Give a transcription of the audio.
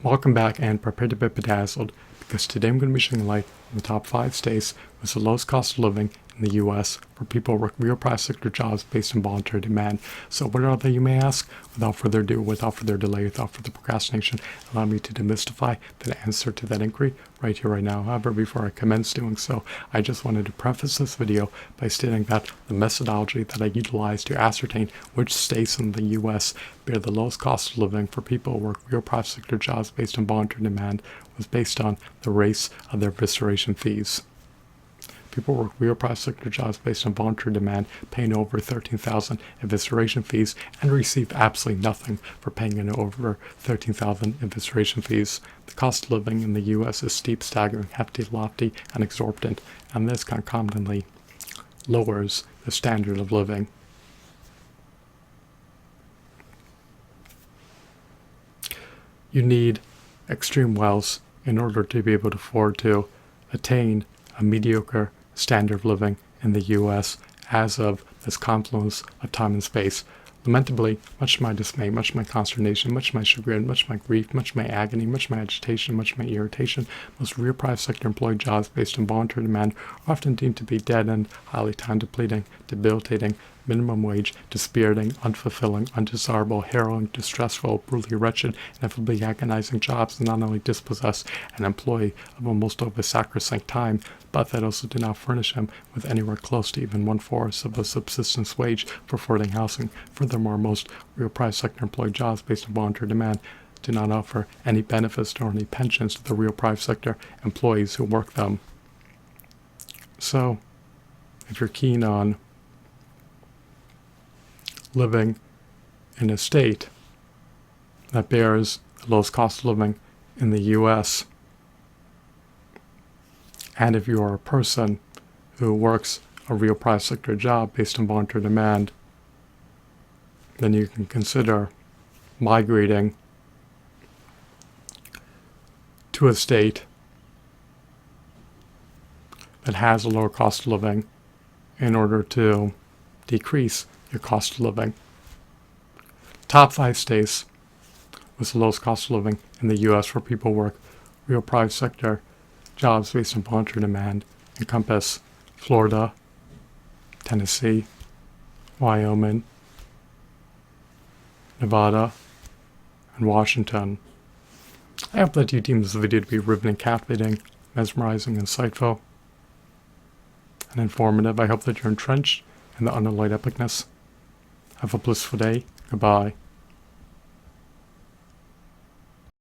Welcome back and prepare to be bedazzled, because today I'm going to be shining light on the top 5 states with the lowest cost of living in the U.S. for people who work real private sector jobs based on voluntary demand. So what are they, you may ask? Without further ado, without further delay, without further procrastination, allow me to demystify the answer to that inquiry right here, right now. However, before I commence doing so, I just wanted to preface this video by stating that the methodology that I utilize to ascertain which states in the U.S. bear the lowest cost of living for people who work real private sector jobs based on voluntary demand was based on the race of their evisceration fees. People work real private sector jobs based on voluntary demand, paying over $13,000 evisceration fees, and receive absolutely nothing for paying in over $13,000 evisceration fees. The cost of living in the U.S. is steep, staggering, hefty, lofty, and exorbitant, and this concomitantly lowers the standard of living. You need extreme wealth in order to be able to afford to attain a mediocre standard of living in the U.S. as of this confluence of time and space. Lamentably, much to my dismay, much to my consternation, much to my chagrin, much to my grief, much to my agony, much to my agitation, much to my irritation, most real private sector employed jobs based on voluntary demand are often deemed to be dead-end, highly time-depleting, debilitating, minimum wage, dispiriting, unfulfilling, undesirable, harrowing, distressful, brutally wretched, ineffably agonizing jobs that not only dispossess an employee of almost over sacrosanct time, but that also do not furnish him with anywhere close to even 1/4 of a subsistence wage for affording housing. Furthermore, most real private sector employed jobs based on voluntary demand do not offer any benefits nor any pensions to the real private sector employees who work them. So, if you're keen on living in a state that bears the lowest cost of living in the U.S., and if you are a person who works a real private sector job based on voluntary demand, then you can consider migrating to a state that has a lower cost of living in order to decrease your cost of living. Top 5 states with the lowest cost of living in the U.S. where people work real private sector jobs based on voluntary demand encompass Florida, Tennessee, Wyoming, Nevada, and Washington. I hope that you deem this video to be riveting, captivating, mesmerizing, insightful, and informative. I hope that you're entrenched in the unalloyed epicness. Have a blissful day. Goodbye.